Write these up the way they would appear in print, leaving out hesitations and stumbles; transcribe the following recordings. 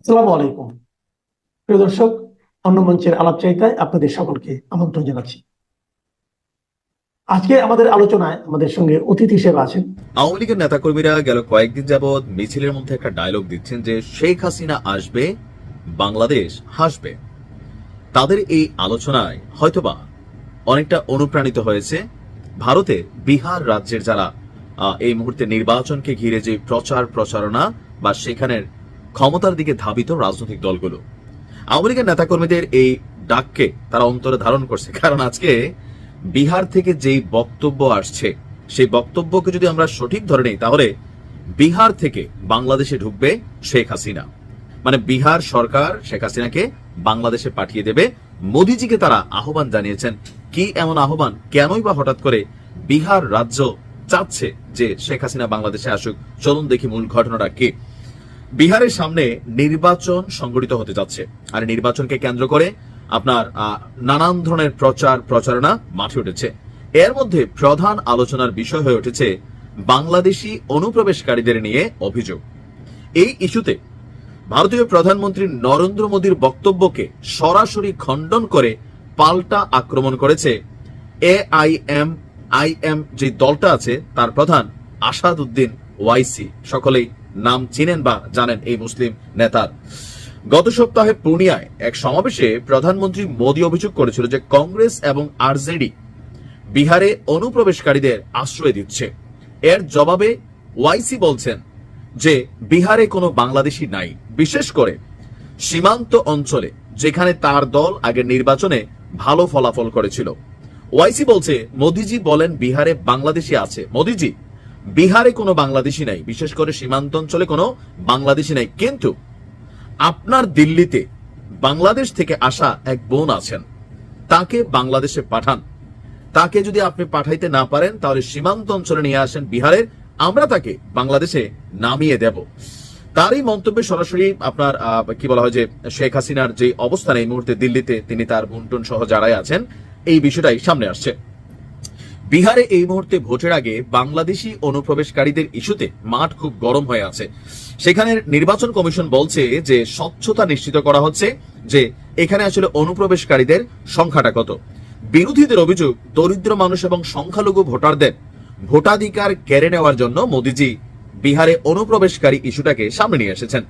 আসসালামু আলাইকুম প্রিয় দর্শক, অন্য মঞ্চের আলাপচারিতায় আপনাদের সকলকে আমন্ত্রণ জানাচ্ছি। আজকে আমাদের আলোচনায় আমাদের সঙ্গে অতিথি হিসেবে আছেন আওয়ামী লীগের নেতাকর্মীরা গেল কয়েকদিন যাবৎ মিছিলের মধ্যে একটা ডায়লগ দিচ্ছেন যে শেখ হাসিনা আসবে, বাংলাদেশ হাসবে। তাদের এই আলোচনায় হয়তোবা অনেকটা অনুপ্রাণিত হয়েছে ভারতের বিহার রাজ্যের যারা এই মুহূর্তে নির্বাচনকে ঘিরে যে প্রচারণা বা সেখানের ক্ষমতার দিকে ধাবিত রাজনৈতিক দলগুলো আওয়ামী লীগের নেতাকর্মীদের এই ডাককে তারা অন্তরে ধারণ করছে। কারণ আজকে বিহার থেকে যেই বক্তব্য আসছে, সেই বক্তব্যকে যদি আমরা সঠিক ধরে নেই, তাহলে বিহার থেকে বাংলাদেশে ঢুকবে শেখ হাসিনা। মানে বিহার সরকার শেখ হাসিনাকে বাংলাদেশে পাঠিয়ে দেবে। মোদিজিকে তারা আহ্বান জানিয়েছেন। কি এমন আহ্বান? কেনই বা হঠাৎ করে বিহার রাজ্য চাচ্ছে যে শেখ হাসিনা বাংলাদেশে আসুক? চলুন দেখি মূল ঘটনাটা কি। বিহারের সামনে নির্বাচন সংগঠিত হতে যাচ্ছে, আর নির্বাচনকে কেন্দ্র করে আপনার নানান ধরনের প্রচারণা মাঠে উঠেছে। এর মধ্যে প্রধান আলোচনার বিষয় হয়ে উঠেছে বাংলাদেশি অনুপ্রবেশকারীদের নিয়ে অভিযোগ। এই ইস্যুতে ভারতীয় প্রধানমন্ত্রী নরেন্দ্র মোদীর বক্তব্যকে সরাসরি খণ্ডন করে পাল্টা আক্রমণ করেছে এআইএম যে দলটা আছে তার প্রধান আসাদউদ্দিন ওয়াইসি। সকলেই নাম চিনেন বা জানেন এই মুসলিম নেতার। গত সপ্তাহে পূর্ণিয়ায় এক সমাবেশে প্রধানমন্ত্রী মোদী অভিযোগ করেছিল যে কংগ্রেস এবং আরজেডি বিহারে অনুপ্রবেশকারীদের আশ্রয় দিচ্ছে। এর জবাবে ওয়াইসি বলছেন যে বিহারে কোনো বাংলাদেশি নাই, বিশেষ করে সীমান্ত অঞ্চলে যেখানে তার দল আগের নির্বাচনে ভালো ফলাফল করেছিল। ওয়াইসি বলছে মোদিজি বলেন বিহারে বাংলাদেশি আছে। মোদিজি, বিহারে কোনো বাংলাদেশি নাই, বিশেষ করে সীমান্ত অঞ্চলে কোনো বাংলাদেশি নাই, কিন্তু আপনার দিল্লিতে বাংলাদেশ থেকে আসা এক বোন আছেন, তাকে বাংলাদেশে পাঠান। তাকে যদি আপনি পাঠাইতে না পারেন তাহলে সীমান্ত অঞ্চলে নিয়ে আসেন বিহারের, আমরা তাকে বাংলাদেশে নামিয়ে দেব। তার এই মন্তব্যে সরাসরি আপনার কি বলা হয় যে শেখ হাসিনার যে অবস্থান এই মুহূর্তে দিল্লিতে, তিনি তার বোনটন সহ যারাই আছেন, এই বিষয়টাই সামনে আসছে। বিহারে এই মুহূর্তে ভোটের আগে বাংলাদেশি অনুপ্রবেশকারীদের ইস্যুতে মাঠ খুব গরম হয়ে আছে। সেখানে নির্বাচন কমিশন বলছে যে স্বচ্ছতা নিশ্চিত করা হচ্ছে, যে এখানে আসলে অনুপ্রবেশকারীদের সংখ্যাটা কত। বিরোধীদের অভিযোগ, দরিদ্র মানুষ এবং সংখ্যালঘু ভোটারদের ভোটাধিকার কেড়ে নেওয়ার জন্য মোদিজি বিহারে অনুপ্রবেশকারী ইস্যুটাকে সামনে নিয়ে এসেছেন।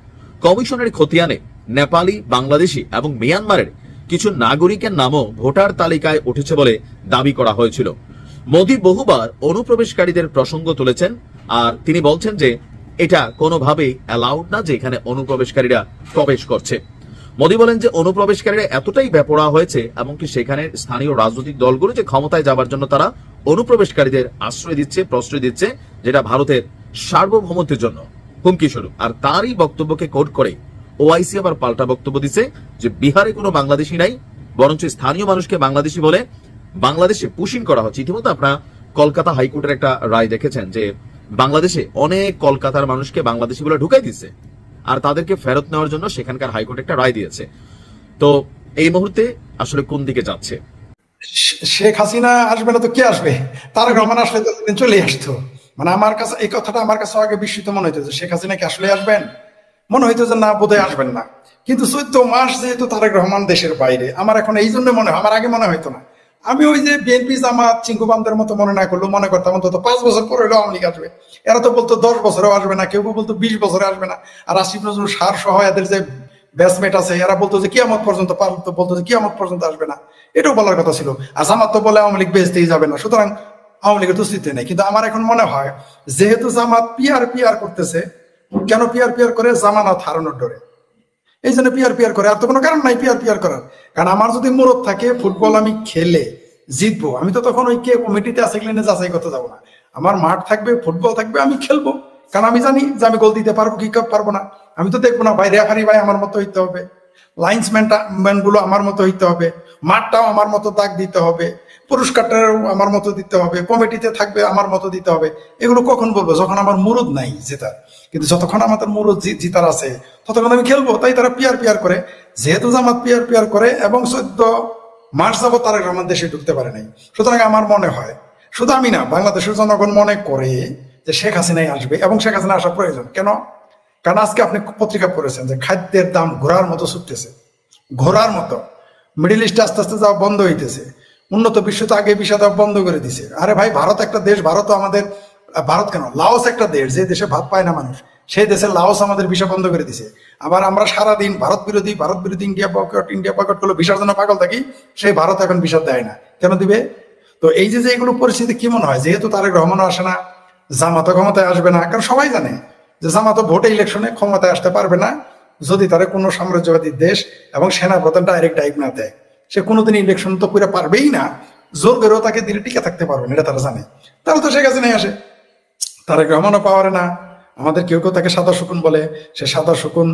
কমিশনের খতিয়ানে নেপালি, বাংলাদেশি এবং মিয়ানমারের কিছু নাগরিকের নামও ভোটার তালিকায় উঠেছে বলে দাবি করা হয়েছিল। মোদী বহুবার অনুপ্রবেশকারীদের প্রসঙ্গ তুলেছেন, আর তিনি বলছেন যে এটা কোনোভাবেই অ্যালাউড না যে এখানে অনুপ্রবেশকারীরা প্রবেশ করছে। মোদী বলেন যে অনুপ্রবেশকারীরা এতটাই বেপরোয়া হয়েছে, এমনকি সেখানে স্থানীয় রাজনৈতিক দলগুলো যে ক্ষমতায় যাবার জন্য তারা অনুপ্রবেশকারীদের আশ্রয় দিচ্ছে, প্রশ্রয় দিচ্ছে, যেটা ভারতের সার্বভৌমত্বের জন্য হুমকি স্বরূপ। আর তারই বক্তব্যকে কোট করে ওআইসি আবার পাল্টা বক্তব্য দিচ্ছে যে বিহারে কোনো বাংলাদেশি নাই, বরঞ্চ স্থানীয় মানুষকে বাংলাদেশি বলে বাংলাদেশে পুশিং করা হচ্ছে। ইতিমধ্যে আপনারা কলকাতা হাইকোর্টের একটা রায় দেখেছেন যে বাংলাদেশে অনেক কলকাতার মানুষকে বাংলাদেশি বলে ঢুকাই দিচ্ছে, আর তাদেরকে ফেরত নেওয়ার জন্য সেখানকার হাইকোর্ট একটা রায় দিয়েছে। তো এই মুহূর্তে আসলে কোন দিকে যাচ্ছে? শেখ হাসিনা আসবে না তো কে আসবে? তারেক রহমান আসলে তো দিন চলে আসতো। মানে আমার কাছে এই কথাটা আমার কাছে আগে বিস্মিত মনে হইতো যে শেখ হাসিনা কি আসলে আসবেন, মনে হইতো যে না, বোধহয় আসবেন না। কিন্তু 14 মাস যেহেতু তারেক রহমান দেশের বাইরে, আমার এখন এই জন্য মনে হয়, আমার আগে মনে হইতো না। আমি ওই যে বিএনপি জামাত চিঙ্কু বামদের মতো মনে না করলেও মনে করতাম অন্তত 5 বছর পরে হলেও আওয়ামী লীগ আসবে। এরা তো বলতো 10 বছরেও আসবে না, কেউ বলতো 20 বছরে আসবে না। আর আসিফ নজরুল সার সহ এদের যে ব্যাচমেট আছে, এরা বলতো যে কিয়ামত পর্যন্ত, বলতো যে কিয়ামত পর্যন্ত আসবে না। এটাও বলার কথা ছিল। আর জামাত তো বলে আওয়ামী লীগ বেচতেই যাবে না, সুতরাং আওয়ামী লীগের তো স্থিতি নেই। কিন্তু আমার এখন মনে হয় যেহেতু জামাত পিয়ার করতেছে, কেন পিয়ার করে? জামানত হারানোর ডরে, এই জন্য পিয়ার করে। আর তো কোনো কারণ নাই পিয়ার করার। কারণ আমার যদি মুরত থাকে ফুটবল আমি খেলে জিতবো, আমি তো তখন ওই কে কমিটিতে আছে কিনা যাচাই করতে যাবো না। আমার মাঠ থাকবে, ফুটবল থাকবে, আমি খেলবো। কারণ আমি জানি যে আমি গোল দিতে পারবো কি পারবো না। আমি তো দেখবো না ভাই, রেফারি ভাই আমার মতো হইতে হবে, লাইন্সম্যান গুলো আমার মতো হইতে হবে, মাঠটাও আমার মতো দাগ দিতে হবে, পুরস্কারটাও আমার মতো দিতে হবে, কমিটিতে থাকবে আমার মতো দিতে হবে। এগুলো কখন বলবো? যখন আমার মুরুদ নাই জেতার। কিন্তু যতক্ষণ আমাদের মুরুদ জিতার আছে ততক্ষণ আমি খেলবো। তাই তারা পিয়ার করে। যেহেতু জামাত পিয়ার করে এবং 14 মাস যাবত তারেক রহমান দেশে ঢুকতে পারে নাই, সুতরাং আমার মনে হয়, শুধু আমি না, বাংলাদেশের জনগণ মনে করে যে শেখ হাসিনাই আসবে এবং শেখ হাসিনা আসা প্রয়োজন। কেন? কারণ আজকে আপনি পত্রিকা পড়েছেন যে খাদ্যের দাম ঘোড়ার মতো ছুটতেছে, ঘোড়ার মতো। মিডিল ইস্টে আস্তে আস্তে যাওয়া বন্ধ হইতেছে, উন্নত বিশ্ব তো আগে বিষয় দেওয়া বন্ধ করে দিছে। আরে ভাই, ভারত একটা দেশ, ভারত আমাদের, ভারত কেন, লাওস একটা দেশ, যে দেশে ভাত পায় না মানুষ, সেই দেশে লাওস আমাদের ভিসা বন্ধ করে দিছে। আবার আমরা সারাদিন ভারত বিরোধী ইন্ডিয়া বয়কট করলো, ভিসার জন্য পাগল থাকি, সেই ভারত এখন ভিসা দেয় না, কেন দিবে? তো এই যে এগুলো পরিস্থিতি কি মনে হয়, যেহেতু তারেক রহমানও আসে না, জামাতও ক্ষমতায় আসবে না, কারণ সবাই জানে যে জামাতও ভোটে ইলেকশনে ক্ষমতায় আসতে পারবে না যদি তারা কোনো সাম্রাজ্যবাদী দেশ এবং সেনা প্রধান ডাইরেক্ট ডাইভ না দেয়। সে কোনোদিন ইলেকশন তো করে পারবেই না, জোর করেও তাকে দিলে টিকে থাকতে পারবে না, এটা তারা জানে। তারা তো শেখ হাসিনাই আসে, তারেক রহমানও পাওয়ারে না, আমাদের কেউ কেউ তাকে সাদা শকুন বলে, সে সাদা শকুন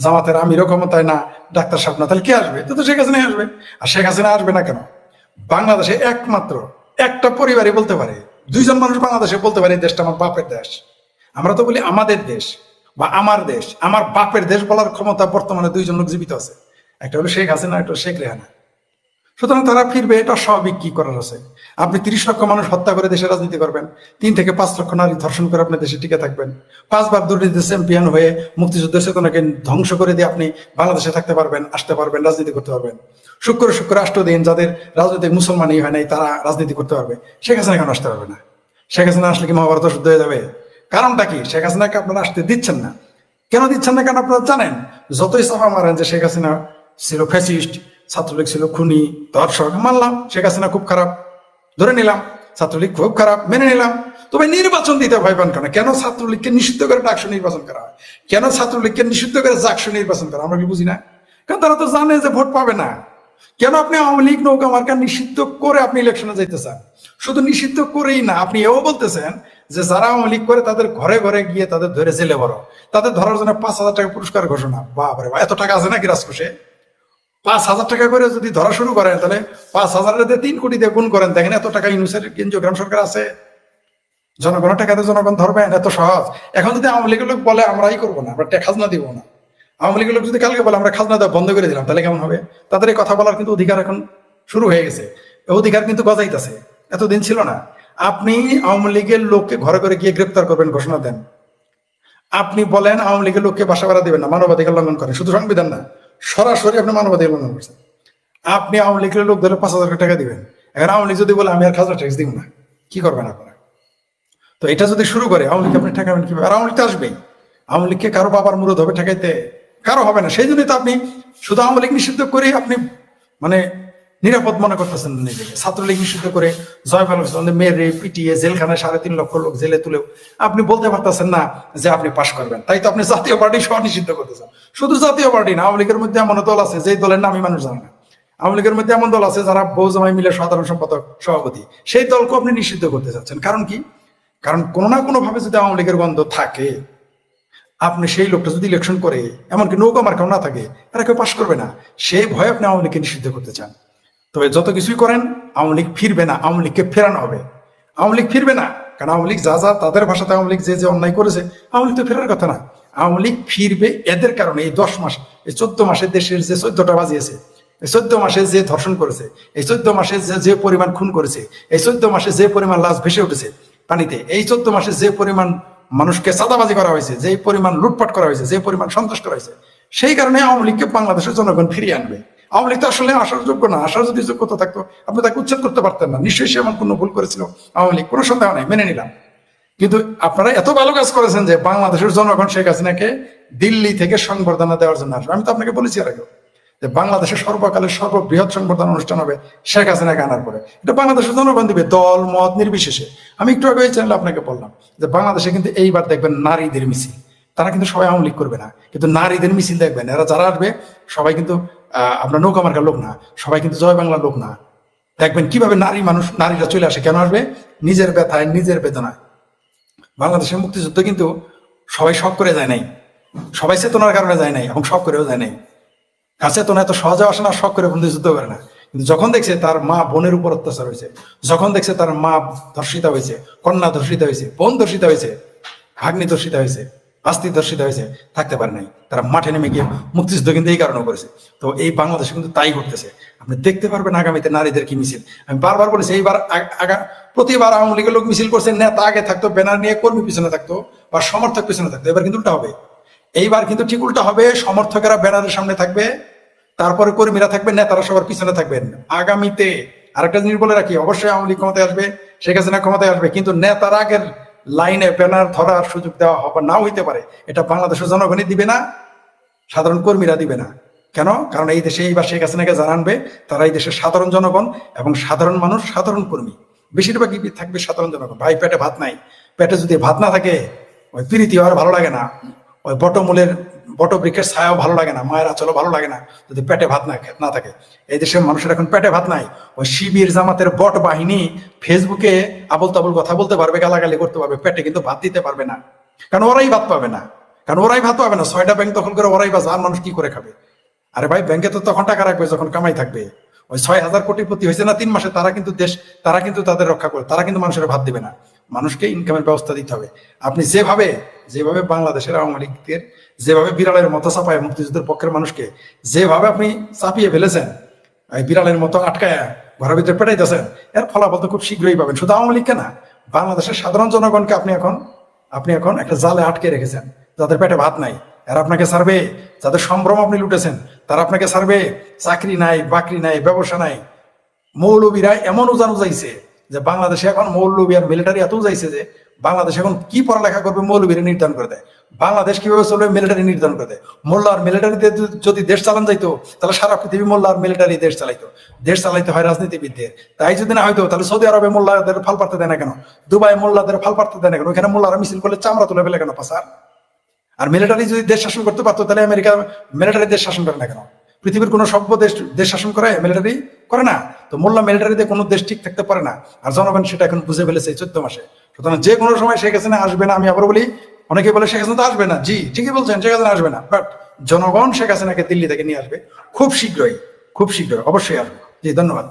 জামাতের আমিরও ক্ষমতায় না, ডাক্তার সাহেব না, তাহলে কে আসবে? তো শেখ হাসিনাই আসবে। আর শেখ হাসিনা আসবে না কেন? বাংলাদেশে একমাত্র একটা পরিবারই বলতে পারে, দুইজন মানুষ বাংলাদেশে বলতে পারে এই দেশটা আমার বাপের দেশ। আমরা তো বলি আমাদের দেশ বা আমার দেশ, আমার বাপের দেশ বলার ক্ষমতা বর্তমানে দুইজন লোক জীবিত আছে, একটা হলো শেখ হাসিনা, একটা শেখ রেহানা। সুতরাং তারা ফিরবে, এটা স্বাভাবিক। কি করার আছে? আপনি 30 লক্ষ মানুষ হত্যা করে দেশে রাজনীতি করবেন, 3 থেকে 5 লক্ষ নারী ধর্ষণ করে আপনি দেশে টিকে থাকবেন, 5 বার দুর্নীতি চ্যাম্পিয়ন হয়ে মুক্তিযুদ্ধের চেতনাকে ধ্বংস করে দিয়ে আপনি বাংলাদেশে থাকতে পারবেন, আসতে পারবেন, রাজনীতি করতে পারবেন। শুক্র 8 দিন যাদের রাজনৈতিক মুসলমানই হয় নাই তারা রাজনীতি করতে পারবে। শেখ হাসিনা এখন আসতে পারবে না। শেখ হাসিনা আসলে কি মহাভারত শুদ্ধ হয়ে যাবে? কারণটা কি? শেখ হাসিনাকে আপনারা আসতে দিচ্ছেন না। কেন দিচ্ছেন না? কারণ আপনারা জানেন, যতই চাপা মারেন যে শেখ হাসিনা ছিল ফ্যাসিস্ট, ছাত্রলীগ ছিল খুনি, দর্শক, মানলাম শেখ হাসিনা খুব খারাপ, ধরে নিলাম, ছাত্রলীগ খুব খারাপ, মেনে নিলাম। তবে নির্বাচন দিতে ভয় পান কেন? কেন ছাত্রলীগকে নিষিদ্ধ করে ডাকসু নির্বাচন করা হয়? কেন ছাত্রলীগকে নিষিদ্ধ করে জাকসু নির্বাচন করা? আমরা কি বুঝি না? কারণ তারা তো জানে যে ভোট পাবে না। কেন আপনি আওয়ামী লীগ নৌকা মার্কা নিষিদ্ধ করে আপনি ইলেকশনে যাইতে চান? শুধু নিষিদ্ধ করেই না, আপনি এও বলতেছেন যে যারা আওয়ামী লীগ করে তাদের ঘরে ঘরে গিয়ে তাদের ধরে জেলে বড়, তাদের ধরার জন্য 5,000 টাকা পুরস্কার ঘোষণা। বাপরে, এত টাকা আছে নাকি রাজকোষে? 5,000 টাকা করে যদি ধরা শুরু করেন, তাহলে 5,000 দিয়ে 3 কোটি দিয়ে গুণ করেন, দেখেন এত টাকা ইউনুসের কেন্দ্রীয় গ্রাম সরকার আছে। জনগণের টাকাতে জনগণ ধরবেন? এত সহজ? এখন যদি আওয়ামী লীগের লোক বলে আমরাই করবো না, আমরা খাজনা দিব না, আওয়ামী লীগের লোক যদি কালকে বলে আমরা খাজনা দেওয়া বন্ধ করে দিলাম, তাহলে কেমন হবে? তাদের এই কথা বলার কিন্তু অধিকার এখন শুরু হয়ে গেছে, অধিকার কিন্তু গজাইতেছে, এতদিন ছিল না। আপনি আওয়ামী লীগের লোককে ঘরে ঘরে গিয়ে গ্রেপ্তার করবেন, ঘোষণা দেন। আপনি বলেন আওয়ামী লীগের লোককে বাসা ভাড়া দিবেন না, মানবাধিকার লঙ্ঘন করেন, শুধু সংবিধান না, সরাসরি আপনি মানবাধিকার লঙ্ঘন করছেন। আপনি আওয়ামী লীগের লোক ধরে 5,000 টাকা দিবেন, এখন আওয়ামী লীগ যদি বলে আমি আর খাজনা ট্যাক্স দিব না, কি করবেন আপনারা? তো এটা যদি শুরু করে আওয়ামী লীগ আপনি ঠেকাবেন কিভাবে? আর আওয়ামী লীগ তো আসবেই। আওয়ামী লীগকে কারো বাবার মুরদ হবে ঠেকাইতে? কারো হবে না। সেই জন্যই তো আপনি শুধু আওয়ামী লীগ নিষিদ্ধ করে আপনি মানে নিরাপদ মনে করতেছেন নিজেকে। ছাত্রলীগ নিষিদ্ধ করে জয়পাল মেরে পিটিয়ে জেলখানায় 3.5 লক্ষ লোক জেলে তুলেও আপনি বলতে পারতেছেন না যে আপনি পাশ করবেন। তাই তো আপনি জাতীয় পার্টি সহ নিষিদ্ধ করতেছেন। শুধু জাতীয় পার্টি না, আওয়ামী লীগের মধ্যে এমন দল আছে যে দলের নামই মানুষ জানে না। আওয়ামী লীগের মধ্যে এমন দল আছে যারা বউ জামাই মিলে সাধারণ সম্পাদক সভাপতি, সেই দলকে আপনি নিষিদ্ধ করতে চাচ্ছেন। কারণ কি? কারণ কোনো না কোনো ভাবে যদি আওয়ামী লীগের গন্ধ থাকে, আপনি সেই লোকটা যদি ইলেকশন করে, এমনকি নৌকা মার্কাও না থাকে, এরা কেউ পাশ করবে না, সেই ভয়ে আপনি আওয়ামী লীগকে নিষিদ্ধ করতে চান। তবে যত কিছুই করেন আওয়ামী লীগ ফিরবে না, আওয়ামী লীগকে ফেরানো হবে। আওয়ামী লীগ ফিরবে না, কারণ আওয়ামী লীগ যা তাদের ভাষাতে আওয়ামী লীগ যে অন্যায় করেছে, আওয়ামী লীগ তো ফেরার কথা না। আওয়ামী লীগ ফিরবে এদের কারণে। এই 10 মাস, এই 14 মাসে দেশের যে 14টা বাজিয়েছে, এই 14 মাসে যে ধর্ষণ করেছে, এই 14 মাসে যে পরিমাণ খুন করেছে, এই 14 মাসে যে পরিমাণ লাশ ভেসে উঠেছে পানিতে, এই 14 মাসে যে পরিমাণ মানুষকে চাঁদাবাজি করা হয়েছে, যে পরিমাণ লুটপাট করা হয়েছে, যে পরিমাণ সন্ত্রাস করা হয়েছে, সেই কারণে আওয়ামী লীগকে বাংলাদেশের জনগণ ফিরিয়ে আনবে। আওয়ামী লীগ তো আসলে আসার যোগ্য না। আসার যদি যোগ্যতা থাকতো আপনি তাকে উচ্ছেদ করতে পারতেন না। নিশ্চয়ই সে এমন কোনো ভুল করেছিল আওয়ামী লীগ, কোনো সন্দেহ নাই, মেনে নিলাম। কিন্তু আপনারা এত ভালো কাজ করেছেন যে বাংলাদেশের জনগণ শেখ হাসিনাকে দিল্লি থেকে সংবর্ধনা দেওয়ার জন্য আসবে। আমি তো আপনাকে বলেছি আর আগেও যে বাংলাদেশের সর্বকালের সর্ববৃহৎ সংবর্ধনা অনুষ্ঠান হবে শেখ হাসিনাকে আনার পরে। এটা বাংলাদেশের জনগণ দিবে, দল মত নির্বিশেষে। আমি একটু আগে এই চ্যানেলে আপনাকে বললাম যে বাংলাদেশে কিন্তু এইবার দেখবেন নারীদের মিছিল। তারা কিন্তু সবাই আওয়ামী লীগ করবে না, কিন্তু নারীদের মিছিল দেখবেন। এরা যারা আসবে সবাই কিন্তু আপনার নৌকা মার্কার লোক না, সবাই কিন্তু জয় বাংলার লোক না। দেখবেন কিভাবে নারীরা চলে আসে। কেন আসবে? নিজের ব্যথায়, নিজের বেদনায়। বাংলাদেশের মুক্তিযুদ্ধ কিন্তু সবাই শখ করে যায় নাই, সবাই চেতনার কারণে যায় নাই, এবং শখ করেও যায় নাই। আর চেতনা এত সহজে আসে না, শখ করে বন্ধু যুদ্ধ করে না। কিন্তু যখন দেখছে তার মা বোনের উপর অত্যাচার হয়েছে, যখন দেখছে তার মা ধর্ষিতা হয়েছে, কন্যা ধর্ষিতা হয়েছে, বোন ধর্ষিতা হয়েছে, ভাগ্নি ধর্ষিতা হয়েছে, আস্তি দর্শিত হয়েছে, থাকতে পারে নাই। তারা মাঠে নেমে গিয়ে মুক্তিযুদ্ধ কিন্তু এই কারণে করেছে। তো এই বাংলাদেশে কিন্তু তাই করতেছে। আপনি দেখতে পারবেন আগামীতে নারীদের কি মিছিল। আমি বারবার বলেছি, এইবার প্রতিবার আওয়ামী লীগের লোক মিছিল করছে, নেতা আগে থাকতো, ব্যানার নিয়ে কর্মী পিছনে থাকতো বা সমর্থক পিছনে থাকতো। এবার কিন্তু উল্টা হবে, এইবার কিন্তু ঠিক উল্টা হবে। সমর্থকেরা ব্যানারের সামনে থাকবে, তারপরে কর্মীরা থাকবে, নেতারা সবার পিছনে থাকবেন আগামীতে। আরেকটা জিনিস বলে রাখি, অবশ্যই আওয়ামী লীগ ক্ষমতায় আসবে, শেখ হাসিনা ক্ষমতায় আসবে, কিন্তু নেতার আগের লাইনে ব্যানার ধরার সুযোগ দেওয়া হবে নাও হইতে পারে। এটা বাংলাদেশের জনগণই দিবে না, সাধারণ কর্মীরা দিবে না। কেন? কারণ এই দেশে এইবার শেখ হাসিনাকে জানানবে তারা এই দেশের সাধারণ জনগণ এবং সাধারণ মানুষ, সাধারণ কর্মী বেশিরভাগই থাকবে সাধারণ জনগণ। ভাই পেটে ভাত নাই, পেটে যদি ভাত না থাকে ওই প্রীতি আর ভালো লাগে না, ওই বটমূলের বটবৃক্ষের ছায়াও ভালো লাগে না, মায়ের আঁচলও ভালো লাগে না যদি পেটে ভাত না থাকে। এই দেশের মানুষের এখন পেটে ভাত নাই। ওই শিবির জামাতের বট বাহিনী ফেসবুকে আবল তাবল কথা বলতে পারবে, গালাগালি করতে পারবে, পেটে কিন্তু ভাত দিতে পারবে না। কারণ ওরাই ভাত পাবে না, কারণ ওরাই ভাত পাবে না। 6টা ব্যাংক দখল করে ওরাই বাস, আর মানুষ কি করে খাবে? আরে ভাই, ব্যাংকে তো তখন টাকা রাখবে যখন কামাই থাকবে। ওই 6,000 কোটিপতি হয়েছে না 3 মাসে, তারা কিন্তু তারা কিন্তু তাদের রক্ষা করে, তারা কিন্তু মানুষের ভাত দিবে না। মানুষকে ইনকামের ব্যবস্থা দিতে হবে। আপনি যেভাবে বাংলাদেশের আওয়ামী লীগের যেভাবে বিড়ালের মতো চাপায় মুক্তিযুদ্ধের পক্ষের মানুষকে যেভাবে আপনি চাপিয়ে ফেলেছেন, এই বিড়ালের মতো আটকায় ঘরের ভিতরে পেটাইতেছেন, এর ফলাফল তো খুব শীঘ্রই পাবেন। শুধু আওয়ামী লীগকে না, বাংলাদেশের সাধারণ জনগণকে আপনি এখন একটা জালে আটকে রেখেছেন, যাদের পেটে ভাত নাই। এরা আপনাকে ছাড়বে? যাদের সম্ভ্রম আপনি লুটেছেন তারা আপনাকে ছাড়বে? চাকরি নাই, বাকরি নাই, ব্যবসা নাই। মৌলবীরা এমন উজান উজাইছে যে বাংলাদেশে এখন মৌলবী আর মিলিটারি এত উজাইছে যে বাংলাদেশ এখন কি পড়ালেখা করবে মৌলবীরা নির্ধারণ করে দেয়। বাংলাদেশ কিভাবে চলবে মিলিটারি নির্ধারণ করে দেয়। মোল্লা আর মিলিটারিতে যদি দেশ চালান যাইতো তাহলে সারা পৃথিবী মোল্লা আর মিলিটারি দেশ চালাইতো। দেশ চালাইতে হয় রাজনীতিবিদদের। তাই যদি না হয়তো তাহলে সৌদি আরবে মোল্লাদের ফাল পারতে দেয় না কেন? দুবাই মোল্লাদের ফাল পারতে দেয় না কেন? ওখানে মোল্লারা মিছিল করলে চামড়া তুলে ফেলে কেন পাসার? আর মিলিটারি যদি দেশ শাসন করতে পারতো তাহলে আমেরিকা মিলিটারি দেশ শাসন করে না কেন? পৃথিবীর কোনো সভ্য দেশ শাসন করে? মিলিটারি করে না। তো মোল্লা মিলিটারিতে কোনো দেশ ঠিক থাকতে পারে না। আর জনগণ সেটা এখন বুঝে ফেলেছে এই 14 মাসে। সুতরাং যে কোনো সময় শেখ হাসিনা আসবে না। আমি আবার বলি, অনেকে বলে শেখ হাসিনা তো আসবে না। জি, ঠিকই বলছেন, শেখ হাসিনা আসবে না, বাট জনগণ শেখ হাসিনাকে দিল্লি থেকে নিয়ে আসবে খুব শীঘ্রই, খুব শীঘ্রই অবশ্যই আসবে। জি, ধন্যবাদ।